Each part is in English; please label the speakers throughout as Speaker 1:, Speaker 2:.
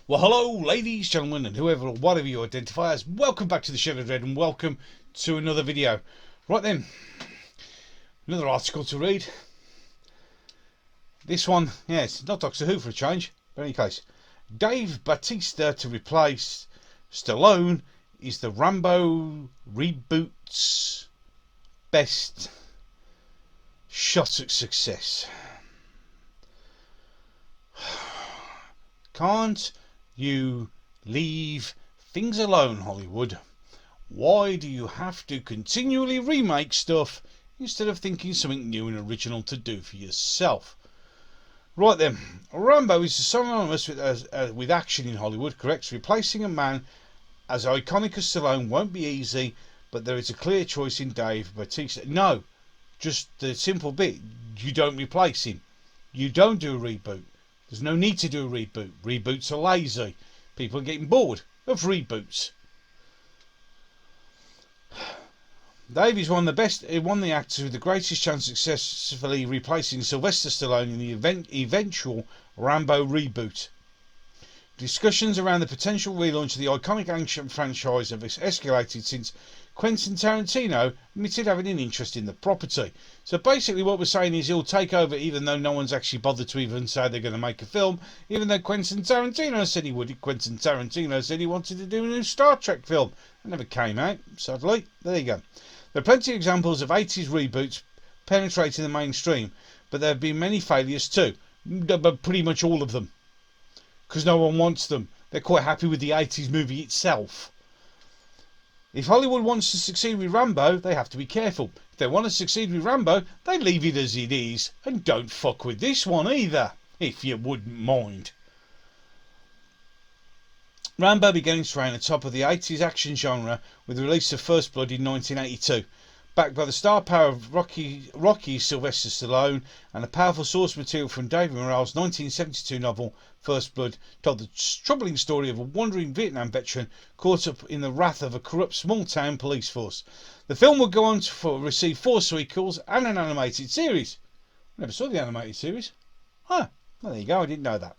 Speaker 1: Well, hello, ladies, gentlemen, and whoever or whatever you identify as. Welcome back to the Shed of Dread, and welcome to another video. Right then, another article to read. This one, yes, not Doctor Who for a change, but in any case, Dave Bautista to replace Stallone is the Rambo reboot's best shot at success. Can't you leave things alone, Hollywood? Why do you have to continually remake stuff instead of thinking something new and original to do for yourself? Right then, Rambo is synonymous with action in Hollywood, correct? Replacing a man as iconic as Stallone won't be easy, but there is a clear choice in Dave Bautista. No, just the simple bit, you don't replace him. You don't do a reboot. There's no need to do a reboot. Reboots are lazy. People are getting bored of reboots. Dave is one of the actors with the greatest chance of successfully replacing Sylvester Stallone in the eventual Rambo reboot. Discussions around the potential relaunch of the iconic action franchise have escalated since Quentin Tarantino admitted having an interest in the property. So basically what we're saying is he'll take over even though no one's actually bothered to even say they're going to make a film, even though Quentin Tarantino said he would. Quentin Tarantino said he wanted to do a new Star Trek film. It never came out, sadly. There you go. There are plenty of examples of 80s reboots penetrating the mainstream, but there have been many failures too. But pretty much all of them. Because no one wants them. They're quite happy with the 80s movie itself. If Hollywood wants to succeed with Rambo, they have to be careful. If they want to succeed with Rambo, they leave it as it is. And don't fuck with this one either, if you wouldn't mind. Rambo began its reign at the top of the 80s action genre with the release of First Blood in 1982. Backed by the star power of Rocky Sylvester Stallone and the powerful source material from David Morrell's 1972 novel First Blood, told the troubling story of a wandering Vietnam veteran caught up in the wrath of a corrupt small-town police force. The film would go on to receive 4 sequels and an animated series. Never saw the animated series. Well, there you go, I didn't know that.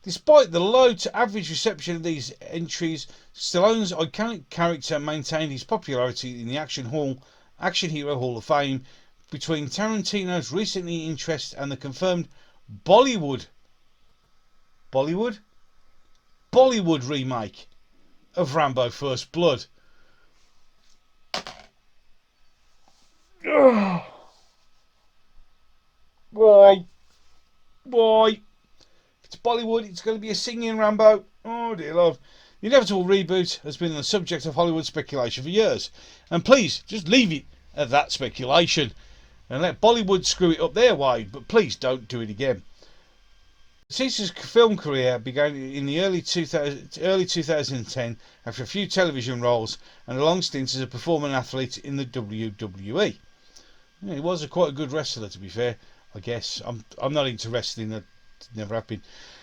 Speaker 1: Despite the low to average reception of these entries, Stallone's iconic character maintained his popularity in the Action Hero Hall of Fame between Tarantino's recent interest and the confirmed Bollywood remake of Rambo First Blood. Why? If it's Bollywood, it's going to be a singing Rambo. Oh dear Lord. The inevitable reboot has been the subject of Hollywood speculation for years. And please, just leave it at that speculation and let Bollywood screw it up their way, but please don't do it again. Bautista's film career began in the early 2010 after a few television roles and a long stint as a performing athlete in the WWE. Yeah, he was quite a good wrestler, to be fair, I guess. I'm not into wrestling, I never have been.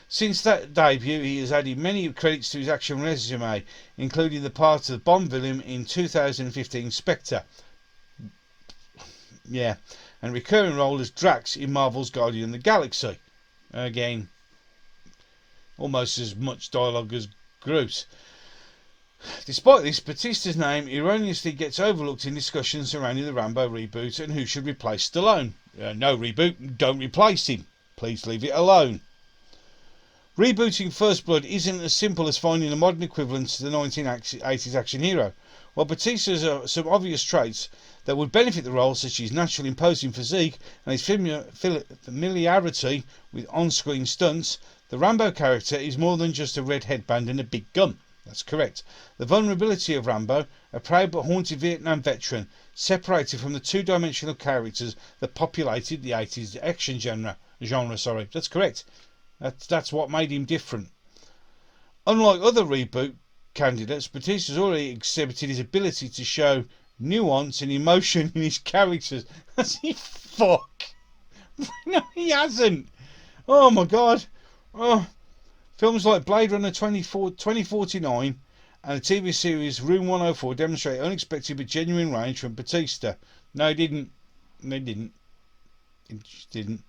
Speaker 1: Since that debut, he has added many credits to his action resume, including the part of the Bond villain in 2015 Spectre. Yeah, and recurring role as Drax in Marvel's Guardian of the Galaxy. Again, almost as much dialogue as Groot. Despite this, Bautista's name erroneously gets overlooked in discussions surrounding the Rambo reboot and who should replace Stallone. No reboot, don't replace him. Please leave it alone. Rebooting First Blood isn't as simple as finding a modern equivalent to the 1980s action hero. While Bautista has some obvious traits that would benefit the role, such as his natural imposing physique and his familiarity with on-screen stunts, the Rambo character is more than just a red headband and a big gun. That's correct. The vulnerability of Rambo, a proud but haunted Vietnam veteran, separated from the two-dimensional characters that populated the 80s action genre. That's correct. That's what made him different. Unlike other reboot candidates, Bautista's already exhibited his ability to show nuance and emotion in his characters. Has he? Fuck. No, he hasn't. Oh my god. Oh. Films like Blade Runner 2049 and the TV series Room 104 demonstrate unexpected but genuine range from Bautista. No, he didn't. He just didn't.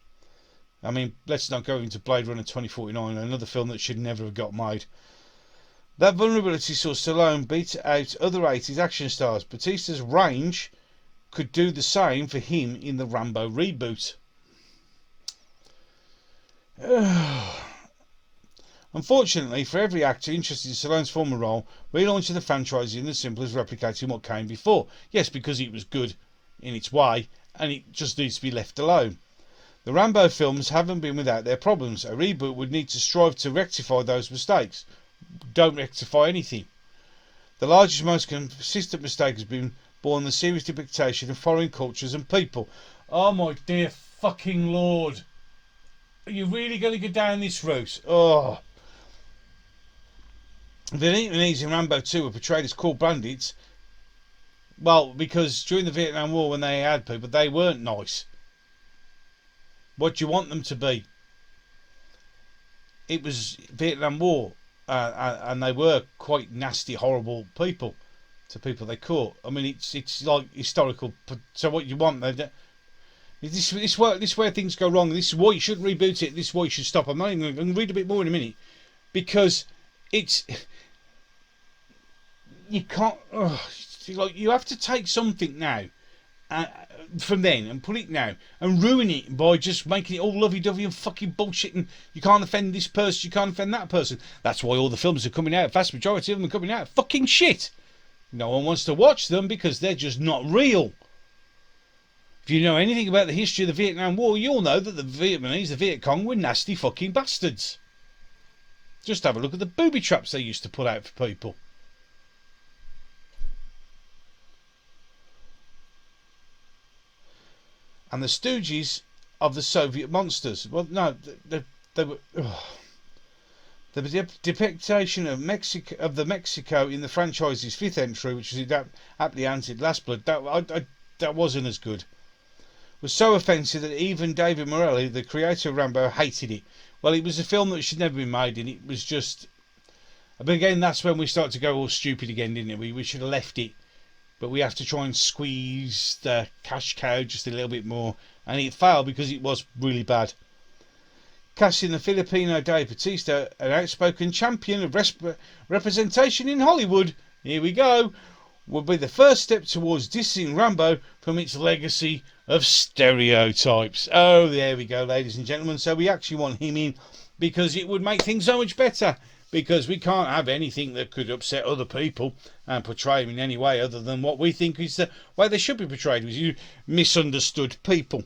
Speaker 1: I mean, let's not go into Blade Runner 2049, another film that should never have got made. That vulnerability saw Stallone beat out other 80s action stars. Bautista's range could do the same for him in the Rambo reboot. Unfortunately, for every actor interested in Stallone's former role, relaunching the franchise isn't as simple as replicating what came before. Yes, because it was good in its way, and it just needs to be left alone. The Rambo films haven't been without their problems. A reboot would need to strive to rectify those mistakes. Don't rectify anything. The largest, most consistent mistake has been born the serious depiction of foreign cultures and people. Oh my dear fucking lord. Are you really going to go down this route? Oh. The Vietnamese in Rambo 2 were portrayed as cool bandits. Well, because during the Vietnam War, when they had people, they weren't nice. What do you want them to be? It was Vietnam War, and they were quite nasty, horrible people to people they caught. I mean, it's like historical. So what you want? This where things go wrong. This is why you shouldn't reboot it. This is why you should stop. I'm going to read a bit more in a minute, because it's you can't. Like, you have to take something now from then and put it now and ruin it by just making it all lovey-dovey and fucking bullshit, and you can't offend this person, you can't offend that person. That's why all the films are coming out, vast majority of them are coming out fucking shit. No one wants to watch them because they're just not real. If you know anything about the history of the Vietnam War, you'll know that the Vietnamese, the Viet Cong, were nasty fucking bastards. Just have a look at the booby traps they used to put out for people. And the stooges of the Soviet monsters. Well, no, they were. The depiction of Mexico in the franchise's fifth entry, which was aptly answered, Last Blood, that wasn't as good. It was so offensive that even David Morelli, the creator of Rambo, hated it. Well, it was a film that should never be made, and it was just. But again, that's when we start to go all stupid again, didn't it? We should have left it. But we have to try and squeeze the cash cow just a little bit more. And it failed because it was really bad. Casting the Filipino Dave Bautista, an outspoken champion of representation in Hollywood, here we go, would be the first step towards distancing Rambo from its legacy of stereotypes. Oh, there we go, ladies and gentlemen. So we actually want him in because it would make things so much better. Because we can't have anything that could upset other people and portray them in any way other than what we think is the way they should be portrayed, which is misunderstood people.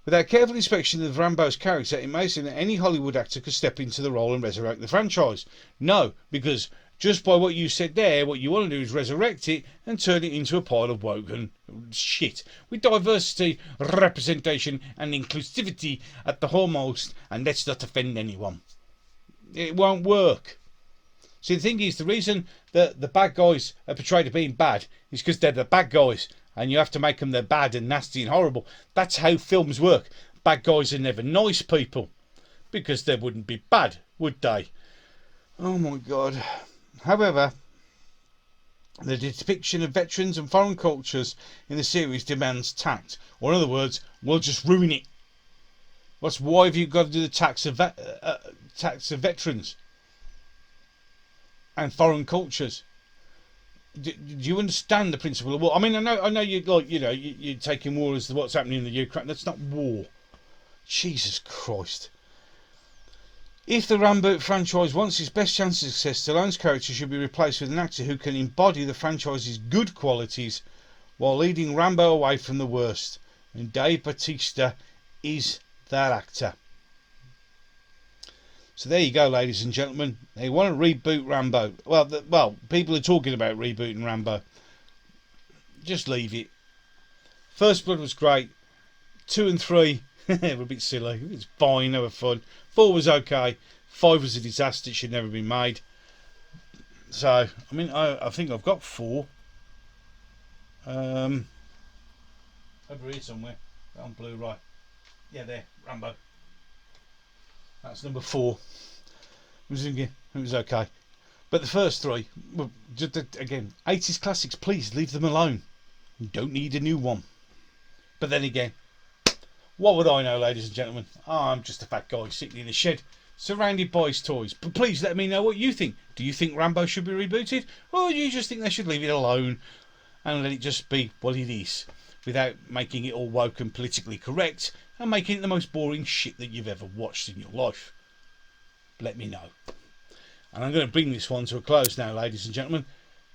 Speaker 1: Without careful inspection of Rambo's character, it may seem that any Hollywood actor could step into the role and resurrect the franchise. No, because just by what you said there, what you want to do is resurrect it and turn it into a pile of woken shit. With diversity, representation and inclusivity at the foremost, and let's not offend anyone. It won't work. See, the thing is, the reason that the bad guys are portrayed as being bad is because they're the bad guys, and you have to make them they're bad and nasty and horrible. That's how films work. Bad guys are never nice people, because they wouldn't be bad, would they? Oh my God. However, the depiction of veterans and foreign cultures in the series demands tact, or in other words, we'll just ruin it. Why have you got to do the tax of veterans and foreign cultures? Do you understand the principle of war? I mean, I know you're taking war as what's happening in the Ukraine. That's not war. Jesus Christ. If the Rambo franchise wants its best chance of success, Stallone's character should be replaced with an actor who can embody the franchise's good qualities while leading Rambo away from the worst. And Dave Bautista is that actor. So there you go, ladies and gentlemen. They want to reboot Rambo. Well, people are talking about rebooting Rambo. Just leave it. First Blood was great. 2 and 3 were a bit silly. It was fine, they were fun. 4 was okay. 5 was a disaster. It should never be made. So, I mean, I think I've got 4. Over here somewhere. On Blu-ray. Yeah, there. Rambo. That's number 4. It was okay. But the first 3, well, just, again, 80s classics, please leave them alone. You don't need a new one. But then again, What would I know, ladies and gentlemen? I'm just a fat guy sitting in a shed, surrounded by his toys. But please let me know what you think. Do you think Rambo should be rebooted? Or do you just think they should leave it alone and let it just be what it is, without making it all woke and politically correct and making it the most boring shit that you've ever watched in your life? Let me know. And I'm going to bring this one to a close now, ladies and gentlemen.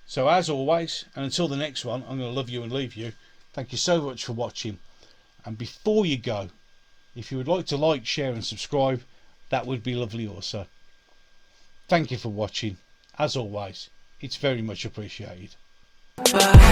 Speaker 1: So as always, and until the next one, I'm going to love you and leave you. Thank you so much for watching. And before you go, if you would like to like, share and subscribe, that would be lovely also. Thank you for watching. As always, it's very much appreciated. Bye.